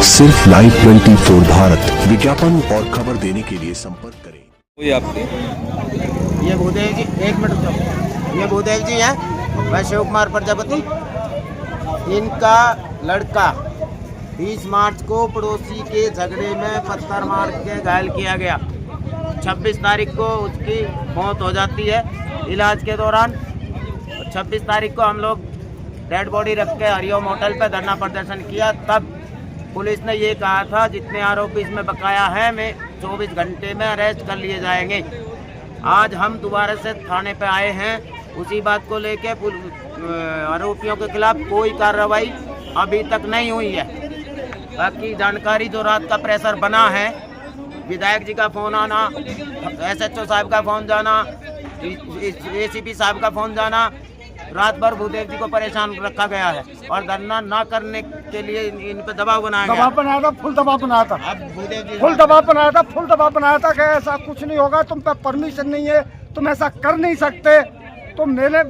सिर्फ लाइव 24 भारत विज्ञापन और खबर देने के लिए संपर्क करें। कोई आपके ये भूदेव जी, एक मिनट रुको। ये भूदेव जी हैं, मैं शिव कुमार प्रजापति। इनका लड़का 20 मार्च को पड़ोसी के झगड़े में पत्थर मार के घायल किया गया। 26 तारीख को उसकी मौत हो जाती है इलाज के दौरान। 26 तारीख को हम लोग डेड बॉडी रख के हरिओम होटल पे धरना प्रदर्शन किया। तब पुलिस ने ये कहा था जितने आरोपी इसमें बकाया है मैं 24 घंटे में अरेस्ट कर लिए जाएंगे। आज हम दोबारा से थाने पे आए हैं, उसी बात को लेके आरोपियों के खिलाफ कोई कार्रवाई अभी तक नहीं हुई है। बाकी जानकारी जो रात का प्रेशर बना है, विधायक जी का फोन आना, SHO साहब का फोन जाना, ACP साहब का फोन जाना, रात भर भूदेव जी को परेशान रखा गया है और धरना ना करने के लिए इन पे दबाव बनाया गया। दबाव बनाया था, फुल दबाव बनाया था। अब भूदेव जी फुल दबाव बनाया था कि ऐसा कुछ नहीं होगा, तुम पे परमिशन नहीं है, तुम ऐसा कर नहीं सकते। तो मेरे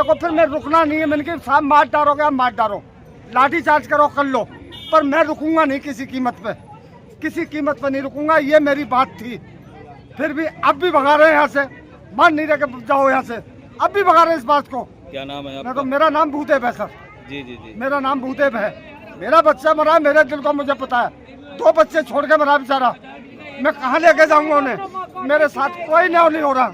को फिर मैं रुकना नहीं है। मैंने कहा साहब मार डालोगे, आप मार डालो, लाठी चार्ज करो कर लो, पर मैं रुकूंगा नहीं किसी कीमत पे, किसी कीमत पे नहीं रुकूंगा। ये मेरी बात थी। फिर भी अब भी भगा रहे हैं यहाँ से, मान नहीं रहे जाओ यहाँ से, अब भी भगा रहे हैं इस बात को। क्या नाम है आपका? तो मेरा नाम भूदेव है सर। जी जी जी, मेरा नाम भूदेव है। मेरा बच्चा मरा, मेरे दिल को मुझे पता है। 2 बच्चे छोड़ के मरा बेचारा, मैं कहाँ लेके जाऊंगा उन्हें? मेरे साथ कोई न्याय नहीं हो रहा,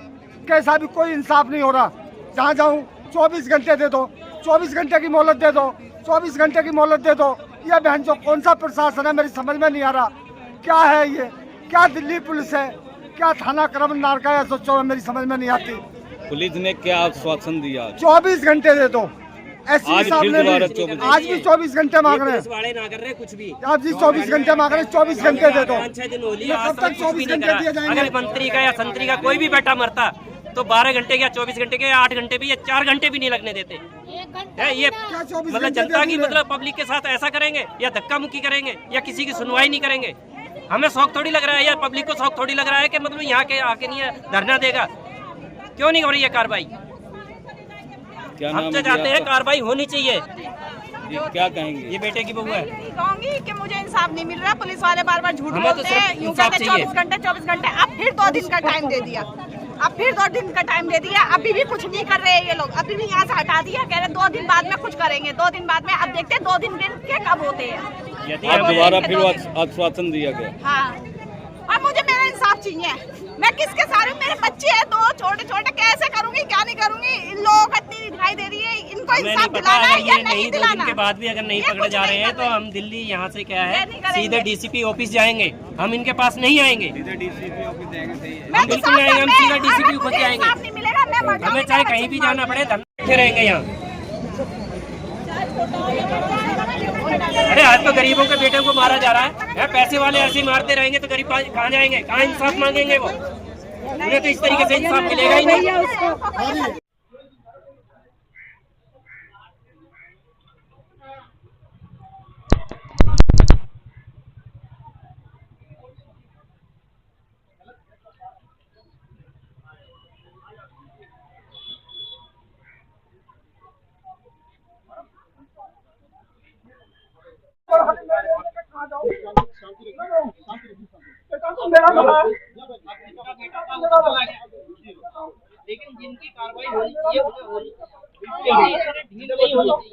कैसा भी कोई इंसाफ नहीं हो रहा। जहाँ जाऊँ 24 घंटे दे दो, 24 घंटे की मोहलत दे दो, 24 घंटे की मोहलत दे दो। ये बहन जो कौन सा प्रशासन है मेरी समझ में नहीं आ रहा। क्या है ये? क्या दिल्ली पुलिस है? क्या थाना क्रमदार का SHO है? मेरी समझ में नहीं आती। पुलिस ने क्या आश्वासन दिया? 24 घंटे दे दो। आज साहब फिर ने दोबारा भी 24 आज भी 24 घंटे मांग रहे हैं। वाले ना कर रहे कुछ भी। आप जी 24 घंटे मांग रहे हैं, 24 घंटे दे दो। 5-6 दिन हो लिए, मैं आज कब तक तक कुछ भी 24 नहीं घंटे दिए करा। जाएंगे? अगर मंत्री का या संतरी का कोई भी बेटा मरता तो 12 घंटे या 24 घंटे के या 8 घंटे भी या 4 घंटे भी नहीं लगने देते। ये मतलब जनता की मतलब पब्लिक के साथ ऐसा करेंगे या धक्का मुक्की करेंगे या किसी की सुनवाई नहीं करेंगे? हमें शौक थोड़ी लग रहा है या पब्लिक को शौक थोड़ी लग रहा है कि मतलब यहाँ के आके नहीं धरना देगा? क्यों नहीं हो रही है कार्रवाई? हम तो चाहते हैं कार्रवाई होनी चाहिए। क्या कहेंगे? ये बेटे की बहू है। मैं नहीं कहूंगी कि मुझे इंसाफ नहीं मिल रहा। पुलिस वाले बार बार झूठ हमें तो बोलते हैं, सिर्फ यूं इंसाफ कहते चाहिए। 24 घंटे। अब फिर 2 दिन का टाइम दे दिया, अब फिर 2 दिन का टाइम दे दिया। अभी भी कुछ नहीं कर रहे हैं ये लोग, अभी भी यहाँ से हटा दिया। कह रहे 2 दिन बाद में कुछ करेंगे, 2 दिन बाद में। अब देखते हैं 2 दिन के कब होते हैं। अब दोबारा फिर आश्वासन दिया गया। हाँ, और मुझे मेरा इंसाफ चाहिए। मैं किसके सारे, मेरे बच्चे हैं 2 छोटे, कैसे करूंगी, क्या नहीं करूंगी? इन लोगों को इतनी दिखाई दे रही है, इनको इंसाफ दिलाना है या नहीं दिलाना? 2 दिन के बाद भी अगर नहीं पकड़े जा रहे हैं तो हम दिल्ली यहाँ से क्या है ये नहीं करेंगे। सीधे DCP ऑफिस जाएंगे। हम इनके पास नहीं आएंगे, मैं हम बिल्कुल नहीं आएंगे। हम सीधा DCP ऑफिस जाएंगे। इंसाफ नहीं मिलेगा, मैं मर हमें चाहे कहीं भी जाना पड़े, बैठे रहेंगे यहाँ। अरे आज तो गरीबों के बेटे को मारा जा रहा है। पैसे वाले ऐसे मारते रहेंगे तो गरीब कहाँ जाएंगे? कहाँ इंसाफ मांगेंगे वो? उन्हें तो इस तरीके से इंसाफ मिलेगा ही नहीं। लेकिन जिनकी कार्रवाई होनी चाहिए ढील नहीं होनी चाहिए।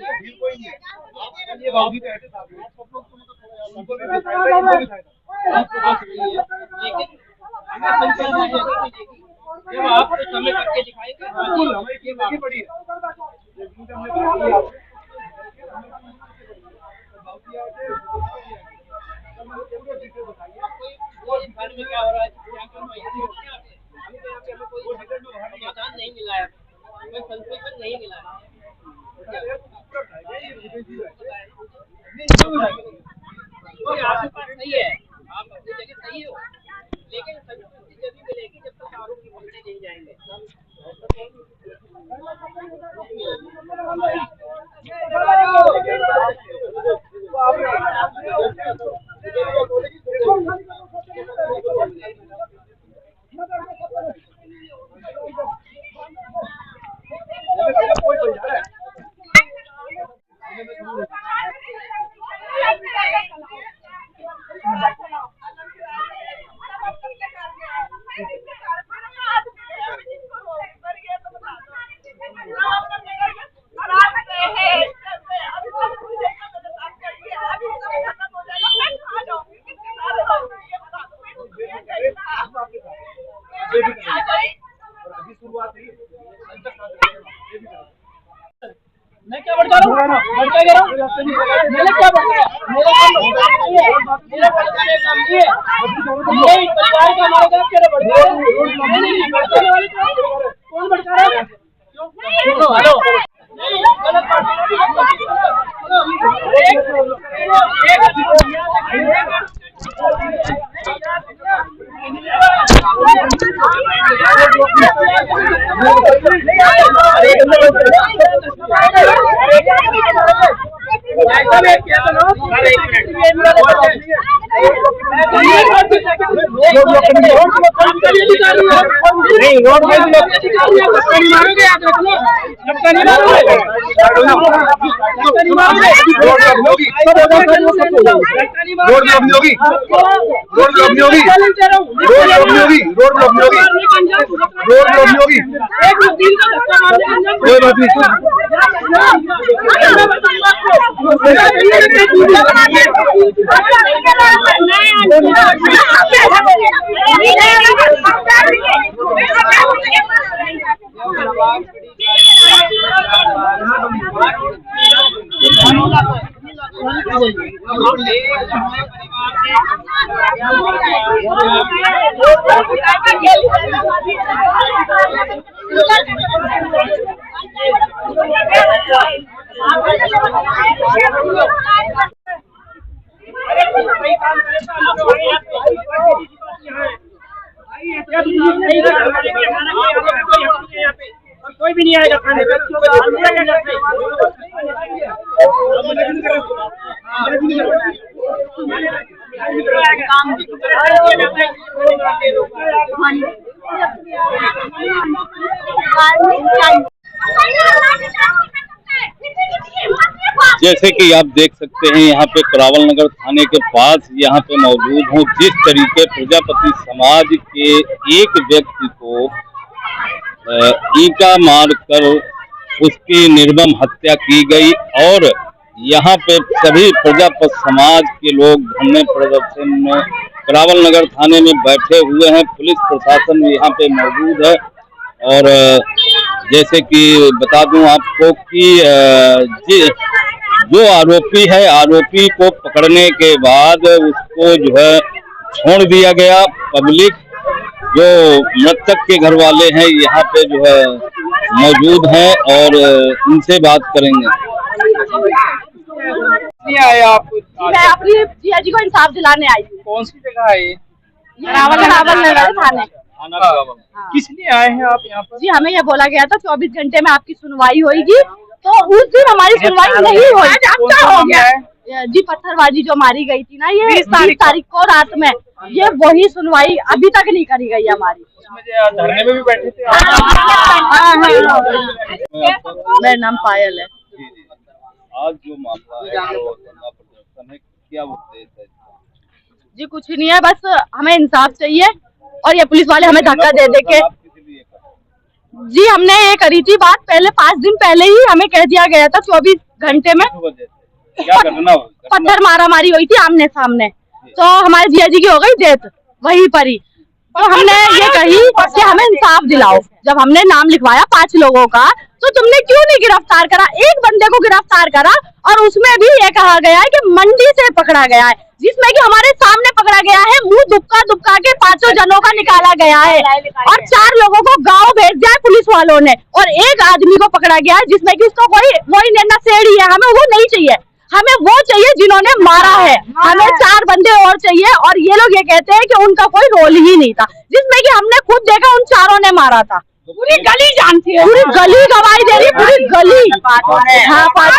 जब आप समय करके दिखाएंगे क्या हो रहा है, कोई समाधान नहीं मिला है, कोई संशोधन नहीं मिला है। आपके पास सही है, आप अपनी जगह सही हो, लेकिन संतुष्टि जब मिलेगी जब तक आरोप पकड़े नहीं जाएंगे। मैं क्या भड़का रहा हूँ? भड़का कह रहा हूँ? मैंने क्या भड़काया? मेरा काम मेरा भड़काने का काम ये परिवार का हमारे काम क्या भड़का रहा हूँ? नहीं भड़काने वाले कौन भड़का रहा है? हेलो गलत कोई भी नहीं आएगा खाने पे। जैसे कि आप देख सकते हैं यहाँ पे करावल नगर थाने के पास यहाँ पे मौजूद हूँ। जिस तरीके प्रजापति समाज के एक व्यक्ति को ईंटा मारकर उसकी निर्मम हत्या की गई और यहाँ पे सभी प्रजापति समाज के लोग धरने प्रदर्शन में करावल नगर थाने में बैठे हुए हैं। पुलिस प्रशासन भी यहाँ पे मौजूद है और जैसे कि बता दूं आपको कि जो आरोपी है, आरोपी को पकड़ने के बाद उसको जो है छोड़ दिया गया। पब्लिक जो मृतक के घर वाले हैं यहाँ पे जो है मौजूद हैं और इनसे बात करेंगे। नहीं आए आप? मैं अपनी जिया जी को इंसाफ दिलाने आई हूँ। कौन सी जगह है ये? करावल नगर थाने। किस लिए आए हैं आप यहाँ पर? जी हमें यह बोला गया था 24 घंटे में आपकी सुनवाई होगी, तो उस दिन हमारी सुनवाई नहीं हुई। क्या हो गया जी? पत्थरबाजी जो मारी गई थी ना, ये 20 तारीख को रात में, ये वही सुनवाई अभी तक नहीं करी गई हमारी। धरने में भी बैठे थे? मेरा नाम पायल है। आज जो मामला है धरना प्रदर्शन है, क्या उद्देश्य है? जी कुछ नहीं है, बस हमें इंसाफ चाहिए और ये पुलिस वाले हमें धक्का दे दे के। जी हमने ये करी थी बात पहले, 5 दिन पहले ही हमें कह दिया गया था 24 घंटे में। क्या घटना पत्थर मारा मारी हुई थी आमने सामने, तो हमारे जिया जी की हो गई डेथ वहीं पर ही। तो हमने ये कही कि हमें इंसाफ दिलाओ। जब हमने नाम लिखवाया 5 लोगों का, तो तुमने क्यों नहीं गिरफ्तार करा? एक बंदे को गिरफ्तार करा और उसमें भी ये कहा गया है कि मंडी से पकड़ा गया है, जिसमें कि हमारे सामने पकड़ा गया है। मुंह दुबका के 5 जनों का निकाला गया है और 4 लोगों को गांव भेज दिया है पुलिस वालों ने और एक आदमी को पकड़ा गया है जिसमें कि उसको कोई वही नशेड़ी है। हमें वो नहीं चाहिए, हमें वो चाहिए जिन्होंने मारा है। हमें 4 बंदे और चाहिए और ये लोग ये कहते हैं कि उनका कोई रोल ही नहीं था, जिसमें कि हमने खुद देखा उन 4 ने मारा था। पूरी गली जानती है, पूरी गली गवाही दे रही, पूरी गली। हाँ 5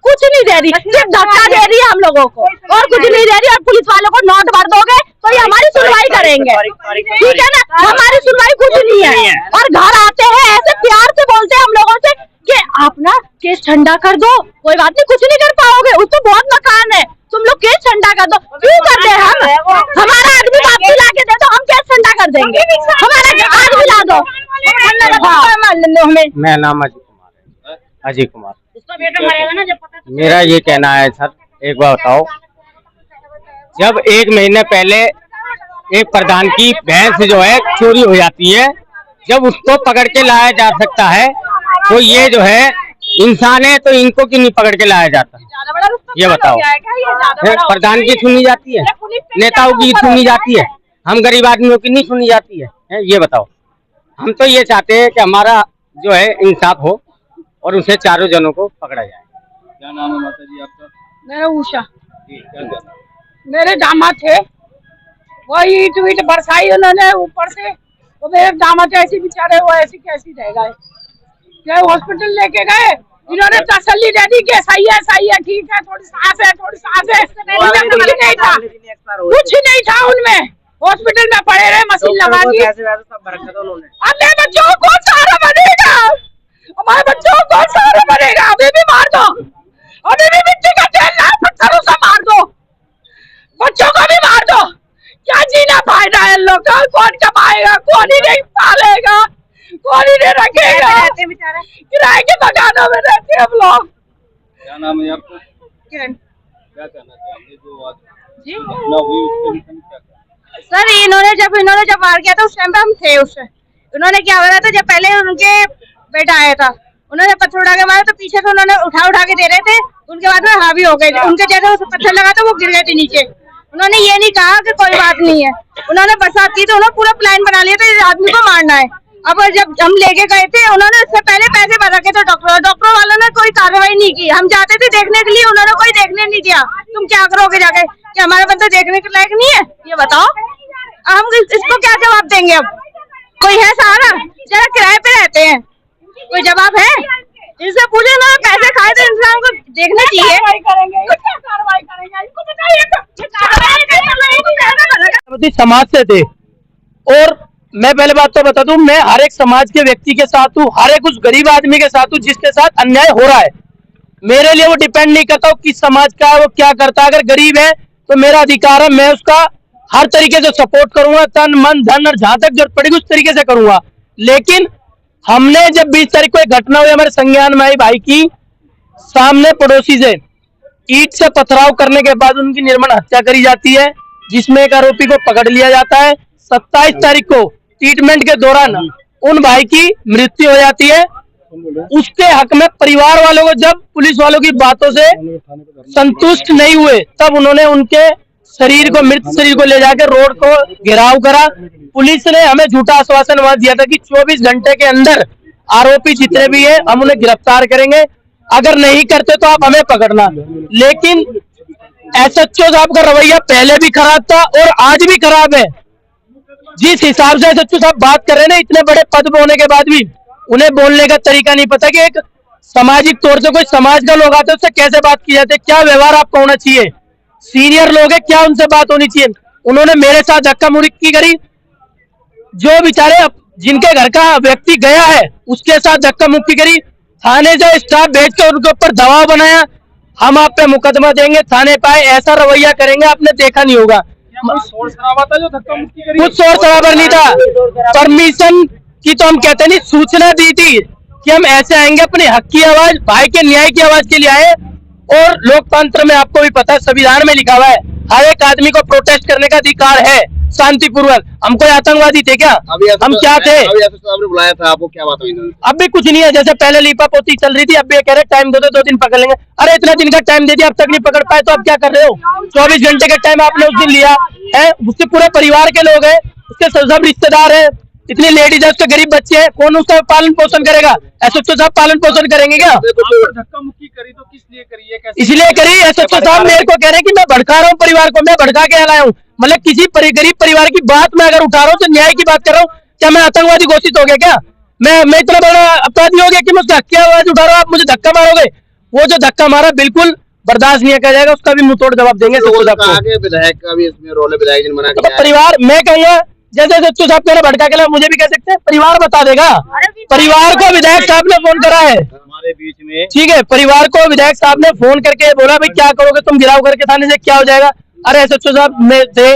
कुछ नहीं दे रही, सिर्फ धक्का दे रही है हम लोगों को और कुछ नहीं दे रही। और पुलिस वालों को नोट भर दोगे तो ये हमारी सुनवाई करेंगे, ठीक है ना? हमारी सुनवाई कुछ नहीं है और घर आते हैं ऐसे प्यार से बोलते हैं हम लोगों से कि आप ना केस ठंडा कर दो, कोई बात नहीं, कुछ नहीं कर पाओगे। उसको बहुत मकान है, तुम लोग केस ठंडा कर दो। क्यों कर दे हम? हमारा आदमी वापसी ला के दे दो, हम केस ठंडा कर देंगे। हमारा आदमी ला दो। मेरा नाम अजय कुमार है। अजय कुमार। मेरा ये कहना है सर, एक बार बताओ, जब 1 महीने पहले एक प्रधान की भैंस जो है चोरी हो जाती है, जब उसको पकड़ के लाया जा सकता है, तो ये जो है इंसान है, तो इनको क्यों नहीं पकड़ के लाया जाता? ये बताओ। प्रधान की सुनी जाती है, नेताओं की सुनी जाती है, हम गरीब आदमियों की नहीं सुनी जाती है? ये बताओ। हम तो ये चाहते हैं कि हमारा जो है इंसाफ हो और उसे चारों जनों को पकड़ा जाए। क्या नाम है माता जी आपका? मेरा उषा, क्या मेरे दामाद थे, वही ईट वीट बरसाई उन्होंने ऊपर से, वो मेरे दामाद ऐसे बेचारे, वो ऐसी कैसी रह गए। क्या हॉस्पिटल लेके गए, इन्होंने तसल्ली दे दी कि सही है ठीक है, थोड़ी सांस है उनमें कुछ नहीं था, उनमें। हॉस्पिटल में पड़े रहे, मशीन लगा दी। अपने बच्चों को कौन सहारा बनेगा? हमारे बच्चों को कौन सहारा बनेगा? अभी भी मार दो, अभी भी मिट्टी का तेल ला पत्थरों से मार दो, बच्चों को भी मार दो। क्या जीना फायदा है लोग का? कौन कमाएगा? कौन ही नहीं पालेगा, कौन ही नहीं रखेगा? किराए के मकानों में रहते हम लोग। क्या नाम है आपका? किरण। क्या कहना चाहेंगे जो आज घटना हुई उसके विषय में क्या? सर इन्होंने जब वार किया था उस टाइम पे हम थे। उससे उन्होंने क्या करा था, जब पहले उनके बेटा आया था, उन्होंने पत्थर उठा के मारा, तो पीछे से उन्होंने उठा के दे रहे थे, उनके बाद में हावी हो गए थे। उनके जैसे उस पत्थर लगा था, वो गिर गए थे नीचे। उन्होंने ये नहीं कहा कि कोई बात नहीं है, उन्होंने बरसात की तो उन्होंने पूरा प्लान बना लिया था इस आदमी को मारना है। अब जब हम लेके गए थे, उन्होंने इससे पहले पैसे भर रखे थे डॉक्टर वालों ने कोई कार्रवाई नहीं की। हम जाते थे देखने के लिए, उन्होंने कोई देखने नहीं दिया। तुम क्या करोगे जाके, कि हमारा बंदा देखने के लायक नहीं है? ये बताओ, हम इसको क्या जवाब देंगे? अब कोई है सहारा? जरा किराए पे रहते हैं, कोई जवाब है? इनसे पूछे ना, पैसे खाए तो इंसान को देखना चाहिए। समाज से थे, और मैं पहले बात तो बता दूं, मैं हर एक समाज के व्यक्ति के साथ हूँ, हर एक उस गरीब आदमी के साथ हूँ जिसके साथ अन्याय हो रहा है। मेरे लिए वो डिपेंड नहीं करता वो किस समाज का है, वो क्या करता है। अगर गरीब है तो मेरा अधिकार है, मैं उसका हर तरीके से सपोर्ट करूंगा, तन मन धन, और जहां तक जरूरत पड़ेगी उस तरीके से करूंगा। लेकिन हमने जब 20 तारीख को एक घटना हुई हमारे संज्ञान में आई भाई की, सामने पड़ोसी से ईंट से पथराव करने के बाद उनकी निर्मम हत्या करी जाती है, जिसमें एक आरोपी को पकड़ लिया जाता है। 27 तारीख को ट्रीटमेंट के दौरान उन भाई की मृत्यु हो जाती है। उसके हक में परिवार वालों को, जब पुलिस वालों की बातों से संतुष्ट नहीं हुए, तब उन्होंने उनके शरीर को, मृत शरीर को ले जाकर रोड को घेराव करा। पुलिस ने हमें झूठा आश्वासन वहां दिया था कि 24 घंटे के अंदर आरोपी जितने भी हैं हम उन्हें गिरफ्तार करेंगे, अगर नहीं करते तो आप हमें पकड़ना। लेकिन एसएचओ साहब का रवैया पहले भी खराब था और आज भी खराब है। जिस हिसाब से एसएचओ साहब बात कर रहे हैं ना, इतने बड़े पद पे होने के बाद भी उन्हें बोलने का तरीका नहीं पता कि एक सामाजिक तौर से कोई समाज का लोग आते हैं उससे कैसे बात की जाती है, क्या व्यवहार आपका होना चाहिए। सीनियर लोग हैं, क्या उनसे बात होनी चाहिए। उन्होंने मेरे साथ धक्का मुक्की करी, जो बेचारे जिनके घर का व्यक्ति गया है उसके साथ धक्का मुक्की करी, थाने से स्टाफ भेज के उनके ऊपर दबाव बनाया, हम आप पे मुकदमा देंगे, थाने पे आए, ऐसा रवैया करेंगे आपने देखा नहीं होगा। शोर शराबा था जो धक्का मुक्की करी? कुछ शोर शराबा नहीं था, परमिशन की तो हम कहते नहीं, सूचना दी थी कि हम ऐसे आएंगे, अपने हक की आवाज, भाई के न्याय की आवाज के लिए आए। और लोकतंत्र में आपको भी पता है, संविधान में लिखा हुआ है हर एक आदमी को प्रोटेस्ट करने का अधिकार है शांतिपूर्वक। हम कोई आतंकवादी थे क्या? हम क्या थे? आपने बुलाया था, आपको क्या बात हुई? अब भी कुछ नहीं है, जैसे पहले लीपा पोती चल रही थी, अब भी कह रहे टाइम दो 2 दिन पकड़ लेंगे। अरे इतना दिन का टाइम दे दिया, अब तक नहीं पकड़ पाए तो अब क्या कर रहे हो? 24 घंटे का टाइम आपने उस दिन लिया है, उसके पूरे परिवार के लोग हैं, उसके सब रिश्तेदार हैं, इतनी लेडीज है, उसके गरीब बच्चे हैं, कौन उसका पालन पोषण करेगा? एसएचओ साहब पालन पोषण करेंगे क्या? धक्का मुक्की करी तो किस लिए करी है? इसलिए करी, एसएचओ साहब मेरे को कह रहे हैं कि मैं भड़का रहा हूँ परिवार को, मैं भड़का के लाया हूँ। मतलब किसी गरीब परिवार की बात मैं अगर उठा रहा हूँ तो न्याय की बात कर रहा हूँ, क्या मैं आतंकवादी घोषित हो गया क्या? मैं इतना बड़ा अपराधी हो गया कि मैं उसका हक की आवाज उठा रहा हूँ, आप मुझे धक्का मारोगे? वो जो धक्का मारा बिल्कुल बर्दाश्त नहीं किया जाएगा, उसका भी मुंहतोड़ जवाब देंगे। विधायक का भी इसमें रोल है, विधायक जी ने मना किया। परिवार, मैं कहूँगा जैसे सच्चू साहब कह भड़का के मुझे भी कह सकते हैं, परिवार बता देगा। परिवार को विधायक साहब ने फोन करा है। हमारे बीच में ठीक है, परिवार को विधायक साहब ने फोन करके बोला भाई क्या करोगे तुम, गिराव करके थाने से क्या हो जाएगा। अरे SHO साहब में थे,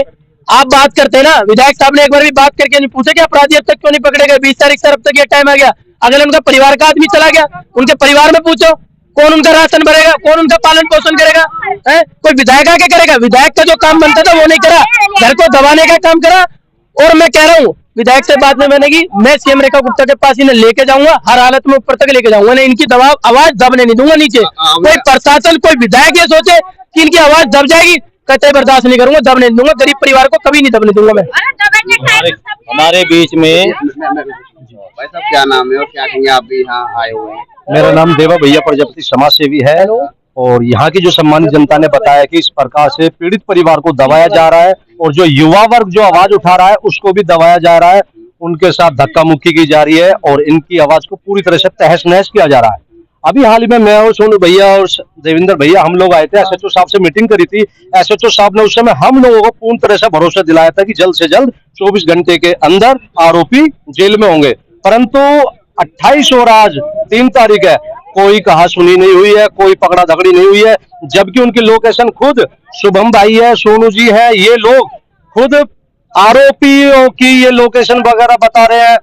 आप बात करते ना, विधायक साहब ने एक बार भी बात करके नहीं पूछे कि अपराधी अब तक क्यों नहीं पकड़े गए, 20 तारीख से अब तक ये टाइम आ गया। अगर उनका परिवार का आदमी चला गया, उनके परिवार में पूछो कौन उनका राशन भरेगा, कौन उनका पालन पोषण करेगा, है? कोई विधायक आके करेगा? विधायक का जो काम बनता था वो नहीं करा, घर को दबाने का काम करा। और मैं कह रहा हूँ विधायक से बात में मैंने की, मैं CM रेखा गुप्ता के पास इन्हें लेके जाऊंगा, हर हालत में ऊपर तक लेके जाऊंगा, नहीं इनकी दबाव आवाज दबने नहीं दूंगा नीचे। कोई प्रशासन कोई विधायक ये सोचे कि इनकी आवाज दब जाएगी, कतई बर्दाश्त नहीं करूंगा, दबने नहीं दूंगा, गरीब परिवार को कभी नहीं दबने दूंगा मैं। हमारे बीच में भाई साहब क्या नाम है और क्या कहेंगे, आप भी यहाँ आए हुए हैं? मेरा नाम देवा भैया प्रजापति समाज सेवी है, और यहाँ की जो सम्मानित जनता ने बताया कि इस प्रकार से पीड़ित परिवार को दबाया जा रहा है, और जो युवा वर्ग जो आवाज उठा रहा है उसको भी दबाया जा रहा है, उनके साथ धक्का मुक्की की जा रही है और इनकी आवाज को पूरी तरह से तहस नहस किया जा रहा है। अभी हाल ही में मैं और सोनू भैया और देवेंद्र भैया हम लोग आए थे, SHO साहब से मीटिंग करी थी। SHO साहब ने उस समय हम लोगों को पूर्ण तरह से भरोसा दिलाया था कि जल्द से जल्द 24 घंटे के अंदर आरोपी जेल में होंगे, परंतु 28 और आज 3 तारीख है, कोई कहा सुनी नहीं हुई है, कोई पकड़ा धकड़ी नहीं हुई है, जबकि उनकी लोकेशन खुद शुभम भाई है, सोनू जी है, ये लोग खुद आरोपियों की ये लोकेशन वगैरह बता रहे हैं,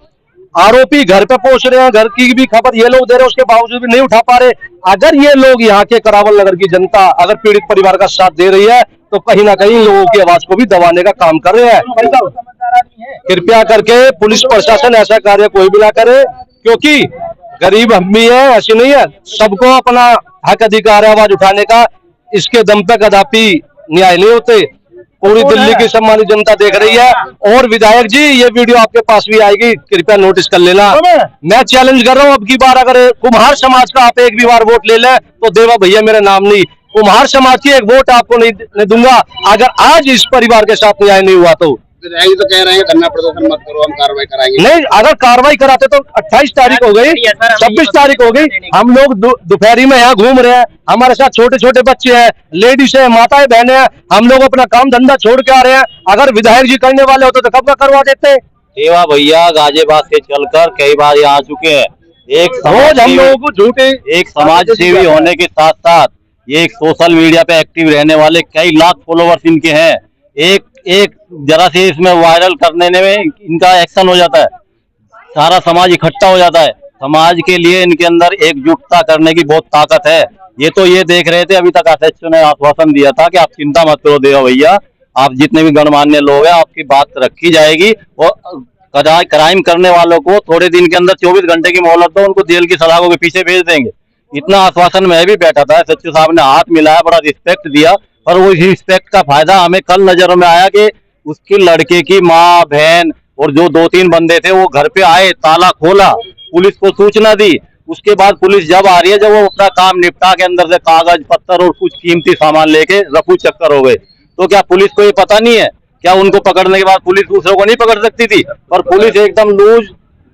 आरोपी घर पे पहुंच रहे हैं, घर की भी खबर ये लोग दे रहे हैं, उसके बावजूद भी नहीं उठा पा रहे। अगर ये लोग यहाँ के करावल नगर की जनता अगर पीड़ित परिवार का साथ दे रही है तो कहीं ना कहीं लोगों की आवाज को भी दबाने का काम कर रहे हैं। कृपया करके पुलिस प्रशासन ऐसा कार्य कोई भी ना करे, क्योंकि गरीब हम भी है, ऐसी नहीं है, सबको अपना हक अधिकार है आवाज उठाने का, इसके दम पे कदापि न्याय नहीं होते। पूरी दिल्ली की सम्मानित जनता देख रही है, और विधायक जी ये वीडियो आपके पास भी आएगी, कृपया नोटिस कर लेना। मैं चैलेंज कर रहा हूँ, अब की बार अगर कुम्हार समाज का आप एक भी बार वोट ले लें तो देवा भैया मेरा नाम नहीं, कुम्हार समाज की एक वोट आपको नहीं दूंगा अगर आज इस परिवार के साथ न्याय नहीं हुआ तो। विधायक तो कह रहे हैं धरना प्रदर्शन मत करो, हम कार्रवाई कराएंगे। नहीं, अगर कार्रवाई कराते तो 28 तारीख हो गई, 26 तारीख हो गई, हम लोग दोपहरी में यहाँ घूम रहे हैं, हमारे साथ छोटे छोटे बच्चे हैं, लेडीज है, माताएं बहनें हैं, हम लोग अपना काम धंधा छोड़ के आ रहे हैं। अगर विधायक जी करने वाले होते तो कब का करवा देते। देवा भैया गाजियाबाद से चलकर कई बार यहाँ आ चुके हैं। रोज हम लोगों को झूठे एक समाज सेवी होने के साथ साथ ये एक सोशल मीडिया पे एक्टिव रहने वाले, कई लाख फॉलोवर्स इनके हैं। एक जरा से इसमें वायरल करने में इनका एक्शन हो जाता है, सारा समाज इकट्ठा हो जाता है। समाज के लिए इनके अंदर एकजुटता करने की बहुत ताकत है। ये तो ये देख रहे थे, अभी तक SHO ने आश्वासन दिया था कि आप चिंता मत करो देवा भैया, आप जितने भी गणमान्य लोग हैं आपकी बात रखी जाएगी, और क्राइम करने वालों को थोड़े दिन के अंदर 24 घंटे की मोहलत दो, उनको जेल की सलाखों के पीछे भेज देंगे। इतना आश्वासन मैं भी बैठा था, SHO साहब ने हाथ मिलाया, बड़ा रिस्पेक्ट दिया, पर वो रिस्पेक्ट का फायदा हमें कल नजरों में आया कि उसके लड़के की माँ बहन और जो 2-3 बंदे थे वो घर पे आए, ताला खोला, पुलिस को सूचना दी, उसके बाद पुलिस जब आ रही है, जब वो अपना काम निपटा के अंदर से कागज पत्थर और कुछ कीमती सामान लेके रफू चक्कर हो गए, तो क्या पुलिस को ये पता नहीं है? क्या उनको पकड़ने के बाद पुलिस दूसरों को नहीं पकड़ सकती थी? पर पुलिस एकदम लूज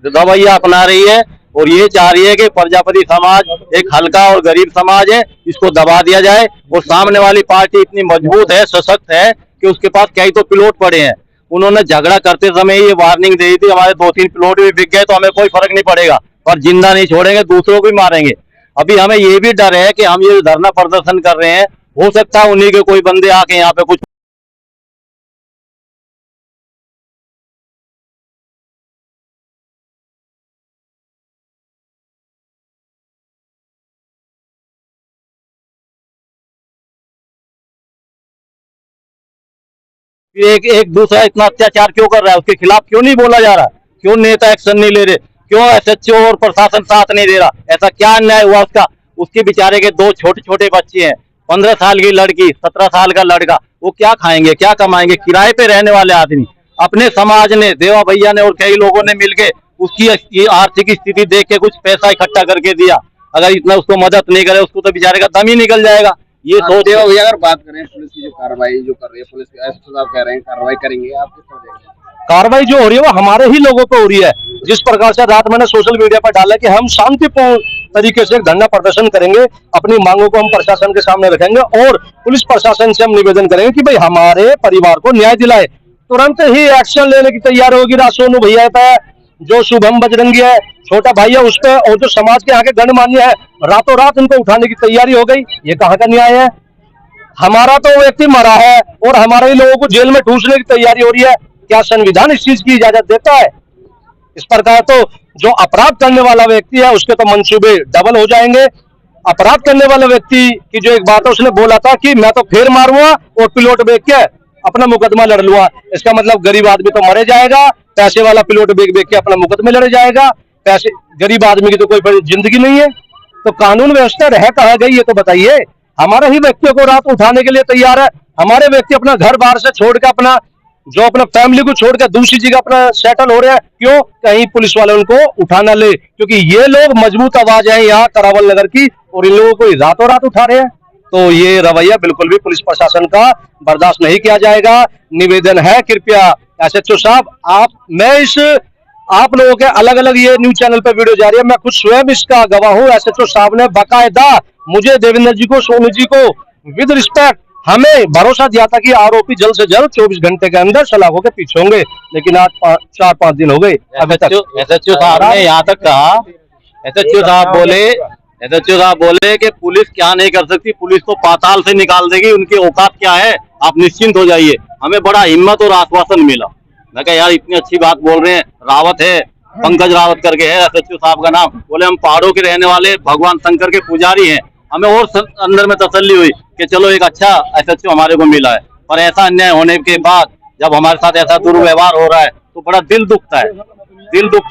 रवैया अपना रही है और ये चाह रही है कि प्रजापति समाज एक हल्का और गरीब समाज है, इसको दबा दिया जाए। और सामने वाली पार्टी इतनी मजबूत है, सशक्त है कि उसके पास कई तो पिलोट पड़े हैं। उन्होंने झगड़ा करते समय ये वार्निंग दी थी, हमारे 2-3 पिलोट भी बिक गए तो हमें कोई फर्क नहीं पड़ेगा, पर जिंदा नहीं छोड़ेंगे, दूसरों को भी मारेंगे। अभी हमें ये भी डर है कि हम ये धरना प्रदर्शन कर रहे हैं, हो सकता है उन्हीं के कोई बंदे आके यहाँ पे कुछ एक दूसरा इतना अत्याचार क्यों कर रहा है, उसके खिलाफ क्यों नहीं बोला जा रहा, क्यों नेता एक्शन नहीं ले रहे, क्यों SHO और प्रशासन साथ नहीं दे रहा? ऐसा क्या अन्याय हुआ उसका? उसके बेचारे के 2 छोटे छोटे बच्चे हैं, 15 साल की लड़की, 17 साल का लड़का, वो क्या खाएंगे, क्या कमाएंगे? किराए पे रहने वाले आदमी, अपने समाज ने, देवा भैया ने और कई लोगों ने मिलके उसकी आर्थिक स्थिति देख के कुछ पैसा इकट्ठा करके दिया। अगर इतना उसको मदद नहीं करे, उसको तो बेचारे का दम ही निकल जाएगा। ये सोच देवा भैया, अगर बात करें पुलिस की जो कार्रवाई जो कर रही है, पुलिस SHO साहब कह रहे हैं कार्रवाई करेंगे, आप किस तरह देख रहे हैं? कार्रवाई जो हो रही है वो हमारे ही लोगों पे हो रही है। जिस प्रकार से रात मैंने सोशल मीडिया पर डाला कि हम शांतिपूर्ण तरीके से धरना प्रदर्शन करेंगे, अपनी मांगों को हम प्रशासन के सामने रखेंगे और पुलिस प्रशासन से हम निवेदन करेंगे कि भाई हमारे परिवार को न्याय दिलाए। तुरंत ही एक्शन लेने की तैयार होगी। सोनू भैया है, जो शुभम बजरंगी है, छोटा भाई है, उस पे, और जो समाज के यहाँ के गणमान्य है, रातों रात उनको उठाने की तैयारी हो गई। ये कहाँ का न्याय है? हमारा तो व्यक्ति मरा है और हमारे ही लोगों को जेल में ठूसने की तैयारी हो रही है। क्या संविधान इस चीज की इजाजत देता है? इस प्रकार तो जो अपराध करने वाला व्यक्ति है उसके तो मंसूबे डबल हो जाएंगे। अपराध करने वाला व्यक्ति की जो एक बात है, उसने बोला था कि मैं तो फिर मारूंगा और पिलोट बेच के अपना मुकदमा लड़ लूंगा। इसका मतलब गरीब आदमी तो मरे जाएगा, पैसे वाला पिलोट बेच के अपना मुकदमे लड़ जाएगा। पैसे, गरीब आदमी की तो कोई बड़ी जिंदगी नहीं है। तो कानून व्यवस्था रह कहाँ गई, ये तो बताइए। हमारे ही व्यक्तियों को रात उठाने के लिए तैयार है। हमारे व्यक्ति अपना घर बाहर से छोड़ के, अपना जो अपना फैमिली को छोड़ के दूसरी जगह अपना सेटल हो रहे हैं। क्यों? कहीं पुलिस वाले उनको उठा ना ले, क्योंकि ये लोग मजबूत आवाज है यहाँ करावल नगर की, और इन लोगों को रातों रात उठा रहे हैं। तो ये रवैया बिल्कुल भी पुलिस प्रशासन का बर्दाश्त नहीं किया जाएगा। निवेदन है, कृपया एसएचओ साहब, आप लोगों के अलग अलग ये न्यूज चैनल पे वीडियो जा रही है, मैं खुद स्वयं इसका गवाह हूँ। एसएचओ साहब ने बाकायदा मुझे, देवेंद्र जी को, सोनू जी को विद रिस्पेक्ट हमें भरोसा दिया था कि आरोपी जल्द से जल्द 24 घंटे के अंदर सलाखों के पीछे होंगे, लेकिन आज 4-5 दिन हो गए अभी तक। एसएचओ साहब ने यहाँ तक कहा, एसएचओ साहब बोले कि पुलिस क्या नहीं कर सकती, पुलिस तो पाताल से निकाल देगी, उनकी औकात क्या है, आप निश्चिंत हो जाइए। हमें बड़ा हिम्मत और आश्वासन मिला। मैं कहा यार इतनी अच्छी बात बोल रहे हैं, रावत है, पंकज रावत करके है एसएचओ साहब का नाम, बोले हम पहाड़ों के रहने वाले भगवान शंकर के पुजारी हैं। हमें और अंदर में तसल्ली हुई कि चलो एक अच्छा एसएचओ हमारे को मिला है। पर ऐसा अन्याय होने के बाद जब हमारे साथ ऐसा दुर्व्यवहार हो रहा है तो बड़ा दिल दुखता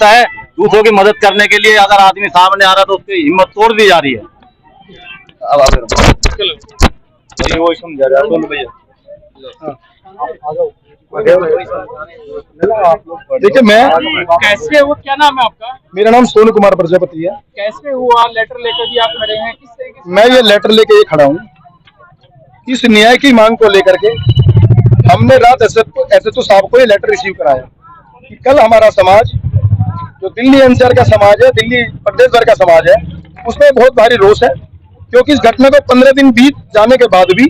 है। दूसरों की मदद करने के लिए अगर आदमी सामने आ रहा है तो उसकी हिम्मत तोड़ दी जा रही है। देखिए, मैं कैसे हो, क्या नाम है आपका? मेरा नाम सोनू कुमार प्रजापति है। कैसे हुआ लेटर लेकर भी आप खड़े हैं, किस तरीके से? मैं ये लेटर लेके ये खड़ा हूँ, इस न्याय की मांग को लेकर के हमने रात एसएचओ साहब को ये लेटर रिसीव कराया कि कल हमारा समाज, जो दिल्ली एनसीआर का समाज है, दिल्ली प्रदेश भर का समाज है, उसमें बहुत भारी रोष है। क्योंकि इस घटना को 15 दिन बीत जाने के बाद भी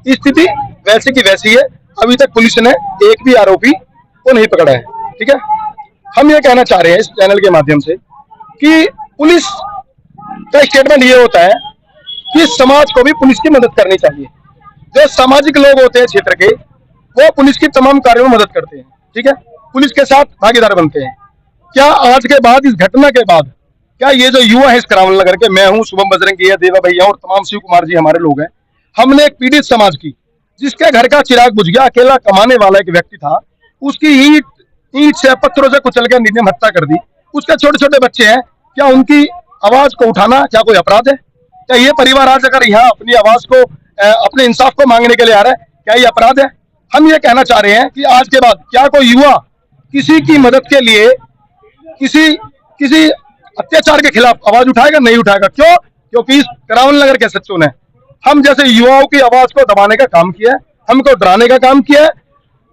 स्थिति वैसी की वैसी है। अभी तक पुलिस ने एक भी आरोपी को नहीं पकड़ा है। ठीक है, हम ये कहना चाह रहे हैं इस चैनल के माध्यम से कि पुलिस का स्टेटमेंट ये होता है कि समाज को भी पुलिस की मदद करनी चाहिए। जो सामाजिक लोग होते हैं क्षेत्र के, वो पुलिस की तमाम कार्यों में मदद करते हैं। ठीक है, पुलिस के साथ भागीदार बनते हैं। क्या आज के बाद, इस घटना के बाद, क्या ये जो युवा है इस करावल नगर के, मैं हूँ, शुभम बजरंगी है, देवा भैया और तमाम शिव कुमार जी हमारे लोग हैं, हमने एक पीड़ित समाज की, जिसके घर का चिराग बुझ गया, अकेला कमाने वाला एक व्यक्ति था, उसकी ईंट से, पत्थरों से कुचल कर निर्मम हत्या कर दी। उसके छोटे छोटे बच्चे हैं, क्या उनकी आवाज को उठाना क्या कोई अपराध है? क्या ये परिवार आज अगर यहाँ अपनी आवाज को, अपने इंसाफ को मांगने के लिए आ रहा है, क्या ये अपराध है? हम ये कहना चाह रहे हैं कि आज के बाद क्या कोई युवा किसी की मदद के लिए किसी अत्याचार के खिलाफ आवाज उठाएगा? नहीं उठाएगा। क्यों? क्योंकि इस करावल नगर के सच्चों ने हम जैसे युवाओं की आवाज को दबाने का काम किया है, हमको डराने का काम किया है।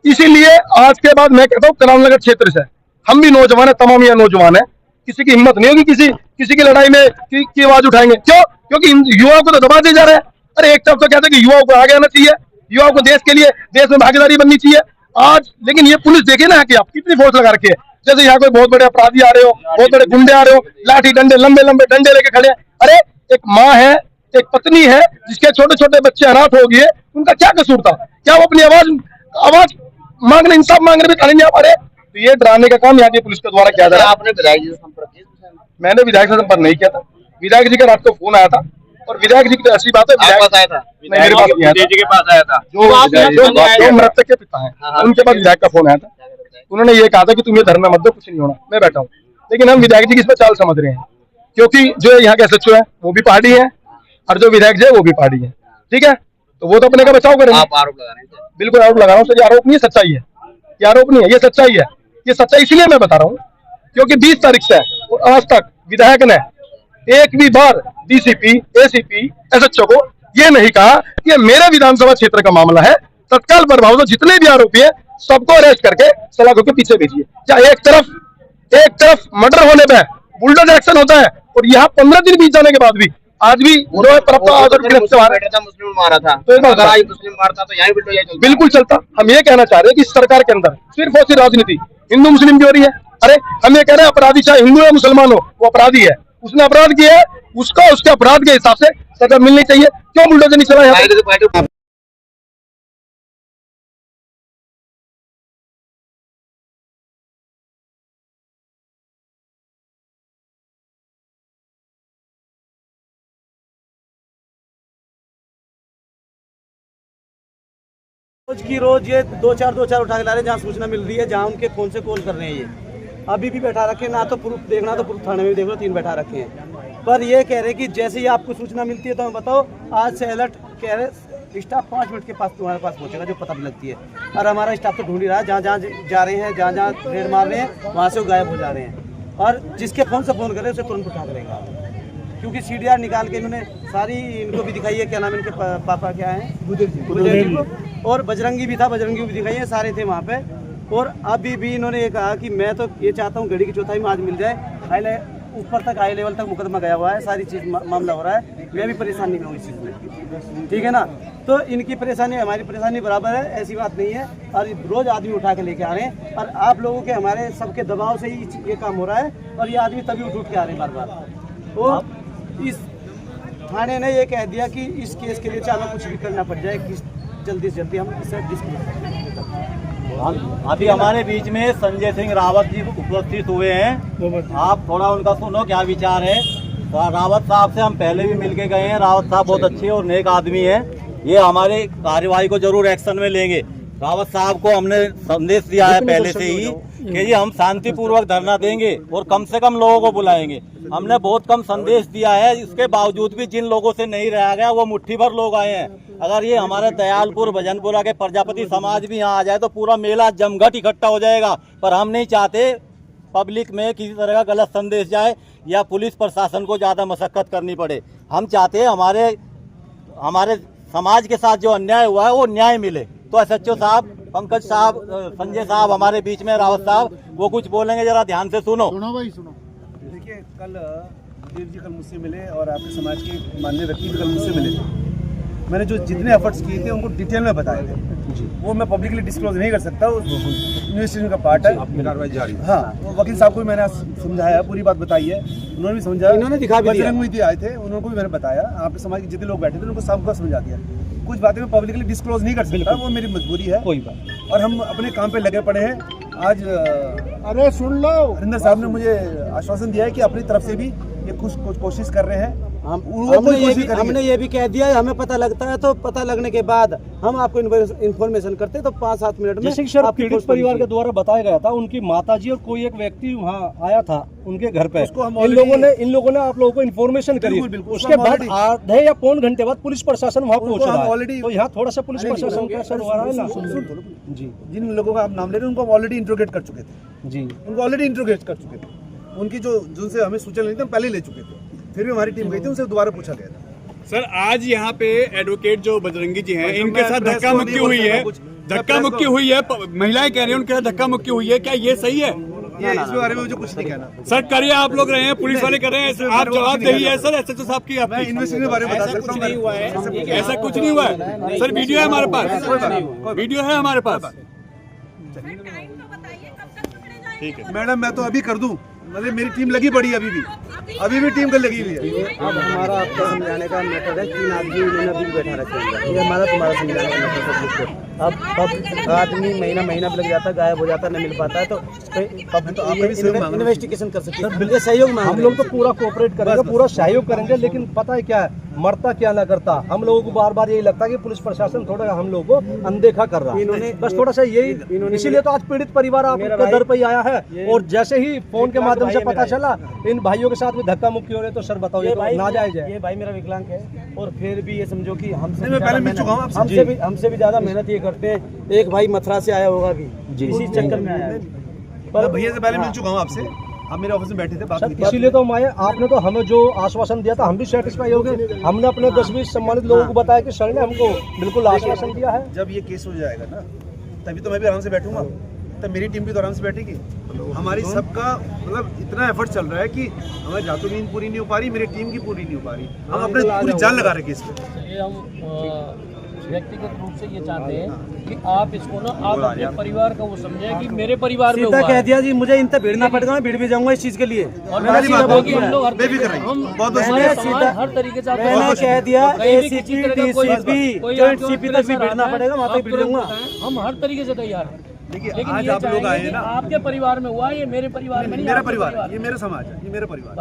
इसीलिए आज के बाद मैं कहता हूँ करावल नगर क्षेत्र से हम भी नौजवान है, तमाम ये नौजवान है, किसी की हिम्मत नहीं होगी किसी की लड़ाई में की आवाज उठाएंगे। क्यों? क्योंकि युवाओं को तो दबा दिया जा रहा है। अरे एक तरफ तो कहते हैं कि युवाओं को आगे आना चाहिए, युवाओं को देश के लिए, देश में भागीदारी बननी चाहिए आज, लेकिन ये पुलिस देखे ना कि आप कितनी फोर्स लगा रखी है। जैसे यहाँ कोई बहुत बड़े अपराधी आ रहे हो, बहुत बड़े गुंडे आ रहे हो, लाठी डंडे, लंबे लंबे डंडे लेके खड़े हैं। अरे एक माँ है, एक पत्नी है, जिसके छोटे छोटे बच्चे अनाथ हो गए, उनका क्या कसूर था? क्या वो अपनी आवाज मांगने, इंसाफ मांगने में खड़े नहीं आ पा रहे? तो ये डराने का काम यहाँ की पुलिस के द्वारा किया जा रहा है। आपने विधायक जी से संपर्क किया? मैंने विधायक से संपर्क नहीं किया था। विधायक जी का रात को फोन आया था, और विधायक जी की तो ऐसी बात है, मेरे पास नहीं आया था, जी के पास आया था, जो मृतक के पिता है उनके पास विधायक का फोन आया था। उन्होंने ये कहा था कि तुम ये धरना मत दो, कुछ नहीं होना, मैं बैठा हूँ। लेकिन हम विधायक जी की इसमें चाल समझ रहे हैं, क्योंकि जो यहाँ के एसएचओ है वो भी पार्टी है, और जो विधायक जी है वो भी पार्टी है। ठीक है, तो वो तो अपने का बचाव करेंगे। आप आरोप लगा रहे हैं? बिल्कुल आरोप लगा रहा हूँ सर, ये आरोप नहीं है, सच्चाई है। ये आरोप नहीं है, ये सच्चाई है। ये सच्चाई इसलिए मैं बता रहा हूँ क्योंकि 20 तारीख से और आज तक विधायक ने एक भी बार डीसीपी, एसीपी, एसएचओ को ये नहीं कहा कि मेरे विधानसभा क्षेत्र का मामला है, तत्काल प्रभाव से जितने भी आरोपी है सबको अरेस्ट करके सलाखों के पीछे भेजिए। क्या एक तरफ मर्डर होने पे बुलडोजर एक्शन होता है, और यहाँ 15 दिन बीत जाने के बाद भी आज भी मुस्लिम मारा था, तो अगर आज मुस्लिम मारता तो यहाँ भी तो ये बिल्कुल चलता। हम ये कहना चाह रहे हैं कि सरकार के अंदर सिर्फ और सिर्फ राजनीति हिंदू मुस्लिम की हो रही है। अरे हम ये कह रहे हैं अपराधी चाहे हिंदू या मुसलमान हो, वो अपराधी है, उसने अपराध किया है, उसका उसके अपराध के हिसाब से सजा मिलनी चाहिए। क्यों बुलडोजर नहीं चला यहाँ पे? रोज की रोज ये दो चार उठा के ला रहे हैं, जहाँ सूचना मिल रही है, जहाँ उनके फोन से कॉल कर रहे हैं। ये अभी भी बैठा रखे, ना तो प्रूफ देखना तो प्रूफ थाने में देख लो, 3 बैठा रखे हैं। पर ये कह रहे कि जैसे ही आपको सूचना मिलती है तो हमें बताओ, आज से अलर्ट कह रहे स्टाफ 5 मिनट के पास तुम्हारे पास पहुंचेगा जो पता भी लगती है। और हमारा स्टाफ तो ढूंढ ही रहा है, जहाँ जहाँ जा रहे हैं, जहाँ जहाँ रेड मार रहे हैं, वहाँ से वो गायब हो जा रहे हैं। और जिसके फोन से फोन करे उसे तुरंत उठा करेगा, क्योंकि CDR निकाल के इन्होंने सारी इनको भी दिखाई है। क्या नाम इनके पापा क्या है, बुदेव जी को, और बजरंगी भी था, बजरंगी भी दिखाई है, सारे थे वहाँ पे। और अभी भी इन्होंने ये कहा कि मैं तो ये चाहता हूँ घड़ी की चौथाई में आज मिल जाए। ऊपर तक हाई लेवल तक मुकदमा गया हुआ है, सारी चीज़ मामला हो रहा है। मैं भी परेशानी में हूँ इस चीज़ में, ठीक है ना। तो इनकी परेशानी हमारी परेशानी बराबर है, ऐसी बात नहीं है। और रोज़ आदमी उठा के लेके आ रहे हैं, और आप लोगों के हमारे सबके दबाव से ही ये काम हो रहा है। और ये आदमी तभी उठ के आ रहे हैं बार बार। तो इस थाने ने ये कह दिया कि इस केस के लिए चाहे कुछ भी करना पड़ जाए, कि जल्दी से जल्दी हम इसे अभी हमारे बीच में संजय सिंह रावत जी उपस्थित हुए हैं। आप थोड़ा उनका सुनो क्या विचार है। रावत साहब से हम पहले भी मिलके गए हैं। रावत साहब बहुत अच्छे और नेक आदमी हैं। ये हमारे कार्यवाही को जरूर एक्शन में लेंगे। रावत साहब को हमने संदेश दिया है पहले से ही कि जी हम शांतिपूर्वक धरना देंगे और कम से कम लोगों को बुलाएंगे। हमने बहुत कम संदेश दिया है, इसके बावजूद भी जिन लोगों से नहीं रहा गया वो मुट्ठी भर लोग आए हैं। अगर ये हमारे दयालपुर भजनपुरा के प्रजापति समाज भी यहाँ आ जाए तो पूरा मेला जमघट इकट्ठा हो जाएगा। पर हम नहीं चाहते पब्लिक में किसी तरह का गलत संदेश जाए या पुलिस प्रशासन को ज़्यादा मशक्कत करनी पड़े। हम चाहते हैं हमारे समाज के साथ जो अन्याय हुआ है वो न्याय मिले। तो SHO साहब, पंकज साहब, संजय साहब हमारे बीच में, रावत साहब वो कुछ बोलेंगे, जरा ध्यान से सुनो। सुनो। देखिए, कल देव जी कल मुझसे मिले और आपके समाज के माननीय व्यक्ति भी कल मुझसे मिले थे। मैंने जो जितने एफर्ट्स किए थे उनको डिटेल में बताए थे। वो मैं पब्लिकली डिस्क्लोज नहीं कर सकता, इन्वेस्टिगेशन का पार्ट है, कार्रवाई जारी। हाँ, वो वकील साहब को भी मैंने समझाया, पूरी बात बताई है, उन्होंने भी समझाया, इन्होंने दिखा भी दिया। बजरंग आए थे, उनको भी मैंने बताया, आपके समाज के जितने लोग बैठे थे उनको सबको समझा दिया। कुछ बातें मैं पब्लिकली डिस्क्लोज नहीं कर सकता, वो मेरी मजबूरी है। कोई बात। और हम अपने काम पे लगे पड़े हैं। आज अरे सुन लो, हरिंदर साहब ने मुझे आश्वासन दिया है कि अपनी तरफ से भी ये कुछ कोशिश कर रहे हैं। हमने ये भी कह दिया है, हमें पता लगता है तो पता लगने के बाद हम आपको इन्फॉर्मेशन करते हैं, तो 5-7 मिनट में। पीड़ित परिवार के द्वारा बताया गया था, उनकी माताजी और कोई एक व्यक्ति वहाँ आया था उनके घर पे। इन लोगों ने आप लोगों को इन्फॉर्मेशन करी। उसके बाद आधे या पौन घंटे बाद पुलिस प्रशासन वहाँ पहुँच रहा है। तो यहाँ थोड़ा सा पुलिस प्रशासन का असर हो रहा है ना। जी, जिन लोगों का आप नाम ले रहे हैं उनको ऑलरेडी इंट्रोगेट कर चुके थे। जी, उनको ऑलरेडी इंट्रोगेट कर चुके थे। उनकी जिनसे हमें सूचना नहीं थी हम पहले ले चुके थे, फिर भी हमारी टीम गई थी, उनसे दोबारा पूछा गया था। सर, आज यहाँ पे एडवोकेट जो बजरंगी जी हैं, इनके साथ धक्का मुक्की हुई है, महिलाएं कह रही हैं उनके साथ धक्का मुक्की हुई है, क्या ये सही है? इस बारे में मुझे कुछ नहीं कहना। सर, करिए, आप लोग रहे हैं, पुलिस वाले कर रहे हैं, आप जवाब दही है सर SHO साहब की। मैं इन्वेस्टिगेशन के बारे में बता सकता हूं। ऐसा कुछ नहीं हुआ है सर, वीडियो है हमारे पास, वीडियो है हमारे पास। ठीक है मैडम, मैं तो अभी कर दूं, मतलब मेरी टीम लगी पड़ी है, अभी भी टीम कल लगी हुई है। अब हमारा आपको समझाने का मेथड है, 3 आदमी उन्होंने अभी बैठा रखे हैं, ये हमारा तुम्हारा समझाने का मेथड है। अब आदमी महीना भी लग जाता है, गायब हो जाता है, नहीं मिल पाता है, तो इन्वेस्टिगेशन कर सकते हैं, सहयोग मांग। हम लोग तो पूरा कोऑपरेट करेंगे, पूरा सहयोग करेंगे, लेकिन पता है क्या है, मरता क्या ना करता। हम लोगों को बार बार यही लगता है कि पुलिस प्रशासन थोड़ा हम लोगों को अनदेखा कर रहा है। इन्होंने बस थोड़ा सा यही, इसीलिए तो आज पीड़ित परिवार आपके दर पे ही आया है। और जैसे ही फोन के माध्यम से पता चला इन भाइयों के साथ भी धक्का मुक्की हो रहे, तो सर बताओ ये तो नाजायज है। ये भाई मेरा विकलांग है, और फिर भी ये समझो कि हमसे भी ज्यादा मेहनत ये करते हैं। एक भाई मथुरा से आया होगा अभी, इसी चक्कर में आया है। पर भैया से पहले मिल चुका हूँ आपसे, आप मेरे ऑफिस में बैठे थे, बात इसीलिए तो हम आए। आपने तो हमें जो आश्वासन दिया था हम भी सेटिस्फाई हो गए। हमने अपने 10-20 सम्मानित लोगों को बताया कि सर ने हमको बिल्कुल आश्वासन दिया है। जब ये केस हो जाएगा ना, तभी तो मैं भी आराम से बैठूंगा। तब मेरी टीम भी तो आराम से बैठेगी। हमारी सबका मतलब इतना एफर्ट चल रहा है कि हमारी रातों नींद पूरी नहीं हो पा रही, मेरी टीम की पूरी नहीं हो पा रही। हम अपने पूरी जान लगा रहे इस पे। ये हम व्यक्तिगत रूप से ये चाहते हैं कि आप इसको ना आप अपने परिवार का वो समझे कि मेरे परिवार में सीधा कह दिया जी, मुझे इन तक भिड़ना पड़ेगा, मैं भिड़ भी जाऊंगा इस चीज के लिए। और हर तरीके से मैंने कह दिया एसीपी डीसीपी जॉइंट सीपी तक भी भिड़ना पड़ेगा, वहाँ तक भिड़ जाऊंगा। हम हर तरीके से तैयार हैं। लेकिन आज आप लोग आए हैं ना, आपके परिवार में हुआ, ये मेरे परिवार में नहीं, मेरा परिवार, ये मेरा समाज है, ये मेरा परिवार।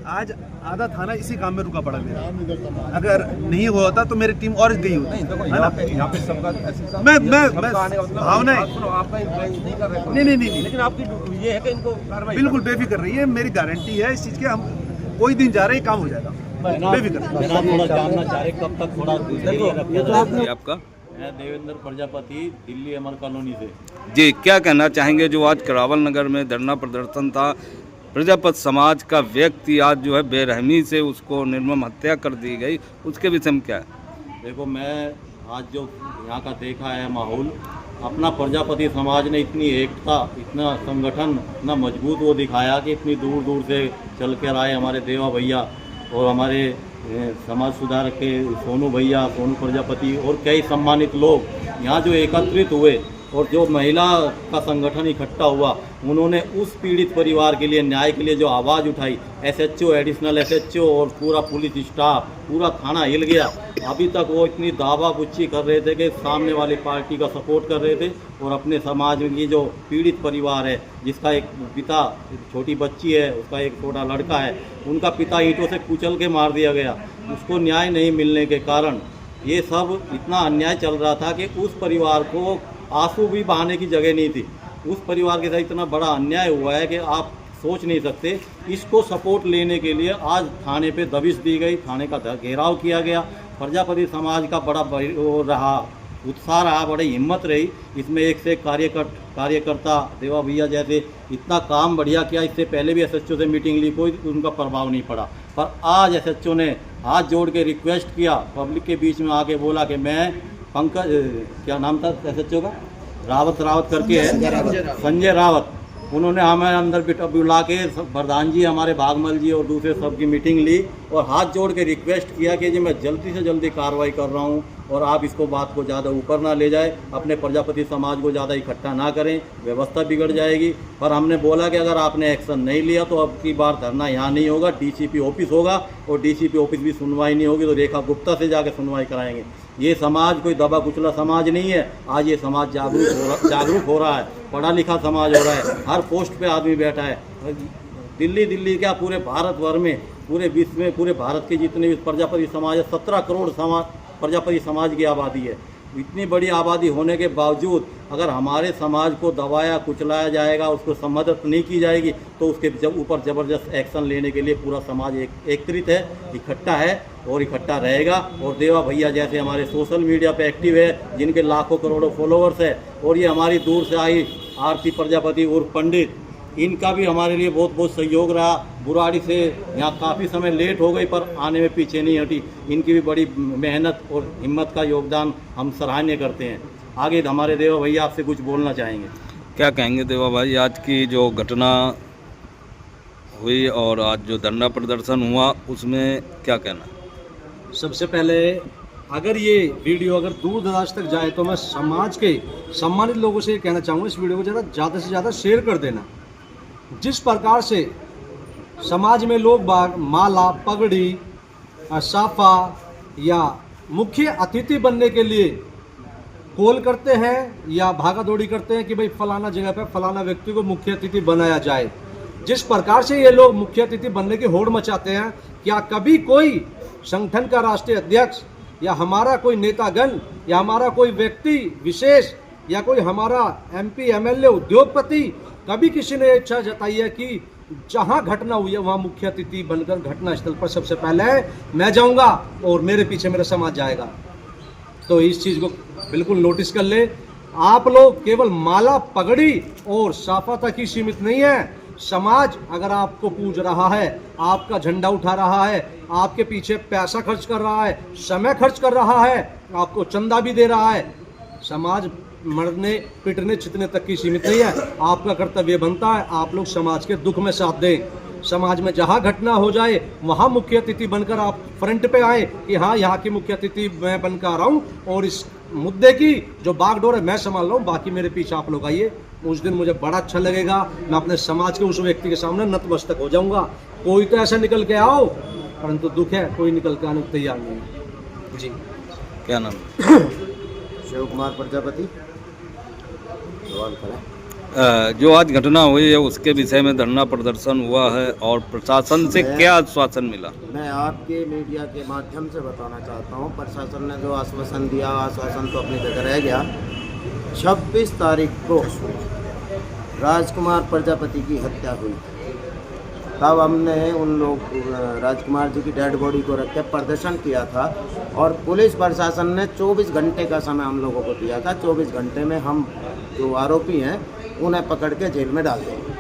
आज आधा थाना इसी काम में रुका पड़ा मेरा। अगर नहीं हुआ होता तो मेरी टीम और गई होती। यहाँ पे सबका मैं भावना नहीं, लेकिन आपकी ये है कि इनको बिल्कुल बेफिक्र रही है, मेरी गारंटी है इस चीज के। हम कोई दिन जा रहे हैं, काम हो जाएगा, बेफिक्र। थोड़ा जानना चाह रहे कब तक थोड़ा आपका देवेंद्र प्रजापति, दिल्ली अमर कॉलोनी से। जी, क्या कहना चाहेंगे जो आज करावल नगर में धरना प्रदर्शन था, प्रजापत समाज का व्यक्ति आज जो है बेरहमी से उसको निर्मम हत्या कर दी गई, उसके विषय में क्या है? देखो, मैं आज जो यहाँ का देखा है माहौल, अपना प्रजापति समाज ने इतनी एकता, इतना संगठन, इतना मजबूत वो दिखाया कि इतनी दूर दूर से चल कर आए हमारे देवा भैया और हमारे समाज सुधार के सोनू भैया, सोनू प्रजापति और कई सम्मानित लोग यहाँ जो एकत्रित हुए और जो महिला का संगठन इकट्ठा हुआ, उन्होंने उस पीड़ित परिवार के लिए, न्याय के लिए जो आवाज़ उठाई, एसएचओ, एडिशनल एसएचओ और पूरा पुलिस स्टाफ, पूरा थाना हिल गया। अभी तक वो इतनी दावा पुच्ची कर रहे थे कि सामने वाली पार्टी का सपोर्ट कर रहे थे और अपने समाज में ये जो पीड़ित परिवार है, जिसका एक पिता, छोटी बच्ची है, उसका एक छोटा लड़का है, उनका पिता ईंटों से कुचल के मार दिया गया, उसको न्याय नहीं मिलने के कारण ये सब इतना अन्याय चल रहा था कि उस परिवार को आंसू भी बहाने की जगह नहीं थी। उस परिवार के साथ इतना बड़ा अन्याय हुआ है कि आप सोच नहीं सकते। इसको सपोर्ट लेने के लिए आज थाने पे दबिश दी गई, थाने का घेराव किया गया। प्रजापति समाज का बड़ा वो रहा, उत्साह रहा, बड़ी हिम्मत रही। इसमें एक से कार्यकर्ता देवा भैया जैसे इतना काम बढ़िया किया। इससे पहले भी एसएचओ से मीटिंग ली, कोई उनका प्रभाव नहीं पड़ा, पर आज एसएचओ ने हाथ जोड़ के रिक्वेस्ट किया, पब्लिक के बीच में आके बोला कि मैं पंकज, क्या नाम था एसएचओ का, रावत करके है, संजय रावत, उन्होंने हमें अंदर बुला के प्रधान जी, हमारे भागमल जी और दूसरे सब की मीटिंग ली और हाथ जोड़ के रिक्वेस्ट किया कि जी मैं जल्दी से जल्दी कार्रवाई कर रहा हूँ और आप इसको बात को ज़्यादा ऊपर ना ले जाए, अपने प्रजापति समाज को ज़्यादा इकट्ठा ना करें, व्यवस्था बिगड़ जाएगी। पर हमने बोला कि अगर आपने एक्शन नहीं लिया तो अब की बार धरना यहाँ नहीं होगा, डीसीपी ऑफिस होगा और डीसीपी ऑफिस भी सुनवाई नहीं होगी तो रेखा गुप्ता से जाकर सुनवाई कराएंगे। ये समाज कोई दबा कुचला समाज नहीं है। आज ये समाज जागरूक हो रहा है, पढ़ा लिखा समाज हो रहा है, हर पोस्ट पे आदमी बैठा है। दिल्ली क्या पूरे भारत भर में, पूरे विश्व में, पूरे भारत के जितने भी प्रजापति समाज है, 17 करोड़ प्रजापति समाज की आबादी है। इतनी बड़ी आबादी होने के बावजूद अगर हमारे समाज को दबाया कुचलाया जाएगा, उसको मदद नहीं की जाएगी तो उसके ऊपर ज़बरदस्त एक्शन लेने के लिए पूरा समाज एकत्रित है, इकट्ठा है और इकट्ठा रहेगा। और देवा भैया जैसे हमारे सोशल मीडिया पे एक्टिव है, जिनके लाखों करोड़ों फॉलोअर्स है, और ये हमारी दूर से आई आरती प्रजापति और पंडित, इनका भी हमारे लिए बहुत बहुत सहयोग रहा। बुराड़ी से यहाँ काफ़ी समय लेट हो गई पर आने में पीछे नहीं हटी। इनकी भी बड़ी मेहनत और हिम्मत का योगदान हम सराहनीय करते हैं। आगे हमारे देवा भैया आपसे कुछ बोलना चाहेंगे। क्या कहेंगे देवा भाई, आज की जो घटना हुई और आज जो धरना प्रदर्शन हुआ उसमें क्या कहना? सबसे पहले अगर ये वीडियो अगर दूर दराज तक जाए तो मैं समाज के सम्मानित लोगों से ये कहना चाहूँगा, इस वीडियो को ज़्यादा से ज़्यादा शेयर कर देना। जिस प्रकार से समाज में लोग बाग माला, पगड़ी, साफा या मुख्य अतिथि बनने के लिए कॉल करते हैं या भागा दौड़ी करते हैं कि भाई फलाना जगह पे फलाना व्यक्ति को मुख्य अतिथि बनाया जाए, जिस प्रकार से ये लोग मुख्य अतिथि बनने की होड़ मचाते हैं, क्या कभी कोई संगठन का राष्ट्रीय अध्यक्ष या हमारा कोई नेतागण या हमारा कोई व्यक्ति विशेष या कोई हमारा एमपी, एमएलए, उद्योगपति कभी किसी ने इच्छा जताई है कि जहां घटना हुई है वहां मुख्य अतिथि बनकर घटना स्थल पर सबसे पहले मैं जाऊंगा और मेरे पीछे मेरा समाज जाएगा? तो इस चीज को बिल्कुल नोटिस कर ले। आप लोग केवल माला, पगड़ी और साफा तक ही सीमित नहीं है। समाज अगर आपको पूज रहा है, आपका झंडा उठा रहा है, आपके पीछे पैसा खर्च कर रहा है, समय खर्च कर रहा है, आपको चंदा भी दे रहा है, समाज मरने पिटने छितने तक की सीमित नहीं है। आपका कर्तव्य बनता है आप लोग समाज के दुख में साथ दें। समाज में जहाँ घटना हो जाए वहाँ मुख्य अतिथि बनकर आप फ्रंट पे आए कि हाँ यहाँ की मुख्य अतिथि मैं बनकर आ रहा हूँ और इस मुद्दे की जो बागडोर है मैं संभाल रहा हूँ, बाकी मेरे पीछे आप लोग आइए। उस दिन मुझे बड़ा अच्छा लगेगा, मैं अपने समाज के उस व्यक्ति के सामने नतमस्तक हो जाऊंगा। कोई तो ऐसा निकल के आओ, परंतु दुख है कोई निकल के आने को तैयार नहीं। जी क्या नाम? शिव कुमार प्रजापति। सवाल करें। जो आज घटना हुई है उसके विषय में धरना प्रदर्शन हुआ है और प्रशासन से क्या आश्वासन मिला? मैं आपके मीडिया के माध्यम से बताना चाहता हूं, प्रशासन ने जो आश्वासन दिया, आश्वासन तो अपनी जगह रह गया। 26 तारीख को राजकुमार प्रजापति की हत्या हुई, तब हमने उन लोग राजकुमार जी की डेड बॉडी को रख के प्रदर्शन किया था और पुलिस प्रशासन ने 24 घंटे का समय हम लोगों को दिया था। 24 घंटे में हम जो आरोपी हैं उन्हें पकड़ के जेल में डाल देंगे।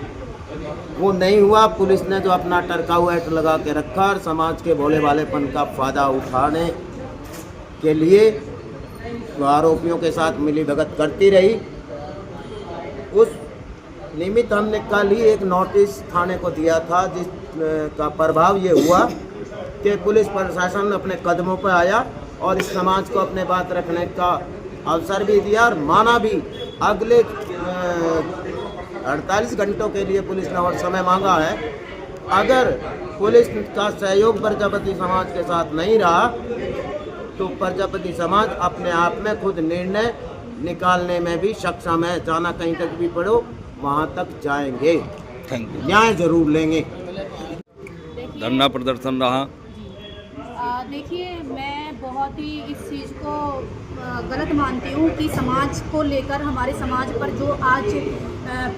वो नहीं हुआ। पुलिस ने जो अपना टरकाऊ एक्ट लगा के रखा और समाज के भोले भालेपन का फायदा उठाने के लिए तो आरोपियों के साथ मिलीभगत करती रही। उस निमित्त हमने कल ही एक नोटिस थाने को दिया था, जिस का प्रभाव ये हुआ कि पुलिस प्रशासन अपने कदमों पर आया और इस समाज को अपने बात रखने का अवसर भी दिया और माना भी। अगले 48 घंटों के लिए पुलिस ने और समय मांगा है। अगर पुलिस का सहयोग प्रजापति समाज के साथ नहीं रहा तो प्रजापति समाज अपने आप में खुद निर्णय निकालने में भी सक्षम है। जाना कहीं तक भी पड़ो वहाँ तक जाएंगे, न्याय जरूर लेंगे। धरना प्रदर्शन रहा। देखिए, मैं बहुत ही इस चीज़ को गलत मानती हूँ कि समाज को लेकर हमारे समाज पर जो आज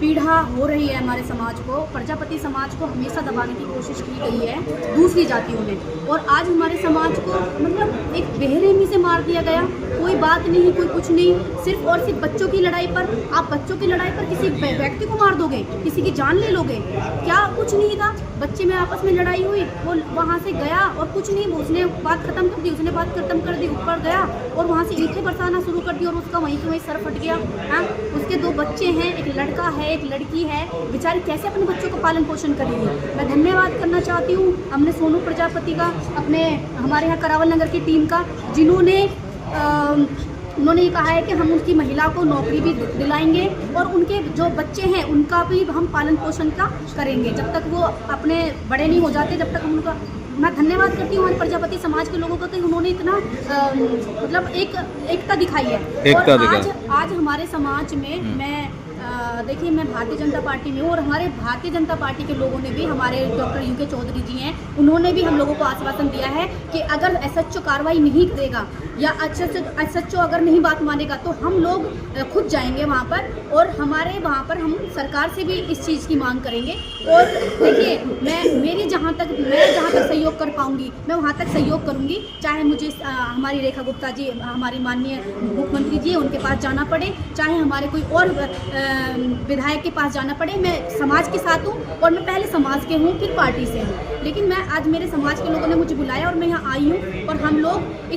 पीड़ा हो रही है हमारे समाज को, प्रजापति समाज को हमेशा दबाने की कोशिश की गई है दूसरी जातियों ने, और आज हमारे समाज को मतलब एक बेरहमी से मार दिया गया। कोई बात नहीं, कोई कुछ नहीं, सिर्फ और सिर्फ बच्चों की लड़ाई पर। आप बच्चों की लड़ाई पर किसी व्यक्ति को मार दोगे, किसी की जान ले लोगे क्या? कुछ नहीं था, बच्चे में आपस में लड़ाई हुई, वो वहाँ से गया और कुछ नहीं, उसने बात खत्म कर दी, उसने बात खत्म कर दी, ऊपर गया और वहाँ से ईंटें बरसाना शुरू कर दी और उसका वहीं के वहीं सर फट गया। हाँ, उसके 2 बच्चे हैं, एक लड़का है एक लड़की है, बेचारी कैसे अपने बच्चों को पालन पोषण करेगी। मैं धन्यवाद करना चाहती हूँ हमने सोनू प्रजापति का, अपने हमारे यहाँ करावल नगर की टीम का, जिन्होंने उन्होंने ये कहा है कि हम उनकी महिला को नौकरी भी दिलाएंगे और उनके जो बच्चे हैं उनका भी हम पालन पोषण का करेंगे जब तक वो अपने बड़े नहीं हो जाते, जब तक हम उनका। मैं धन्यवाद करती हूँ हमारे प्रजापति समाज के लोगों का कि उन्होंने इतना मतलब एकता दिखाई है। और आज हमारे समाज में मैं देखिए, मैं भारतीय जनता पार्टी में हूँ और हमारे भारतीय जनता पार्टी के लोगों ने भी, हमारे डॉक्टर यूके चौधरी जी हैं, उन्होंने भी हम लोगों को आश्वासन दिया है कि अगर एसएचओ कार्रवाई नहीं करेगा या एसएचओ अगर नहीं बात मानेगा तो हम लोग खुद जाएंगे वहाँ पर और हमारे वहाँ पर हम सरकार से भी इस चीज़ की मांग करेंगे। और देखिए, मैं जहाँ तक सहयोग कर पाऊँगी मैं वहाँ तक सहयोग करूँगी, चाहे मुझे हमारी रेखा गुप्ता जी, हमारी माननीय मुख्यमंत्री जी, उनके पास जाना पड़े, चाहे हमारे कोई और विधायक के पास जाना पड़े। मैं समाज के साथ हूँ और मैं पहले समाज के हूँ फिर पार्टी से हूँ, लेकिन मैं आज मेरे समाज के लोगों ने मुझे बुलाया और मैं यहाँ आई हूँ और हम लोग इस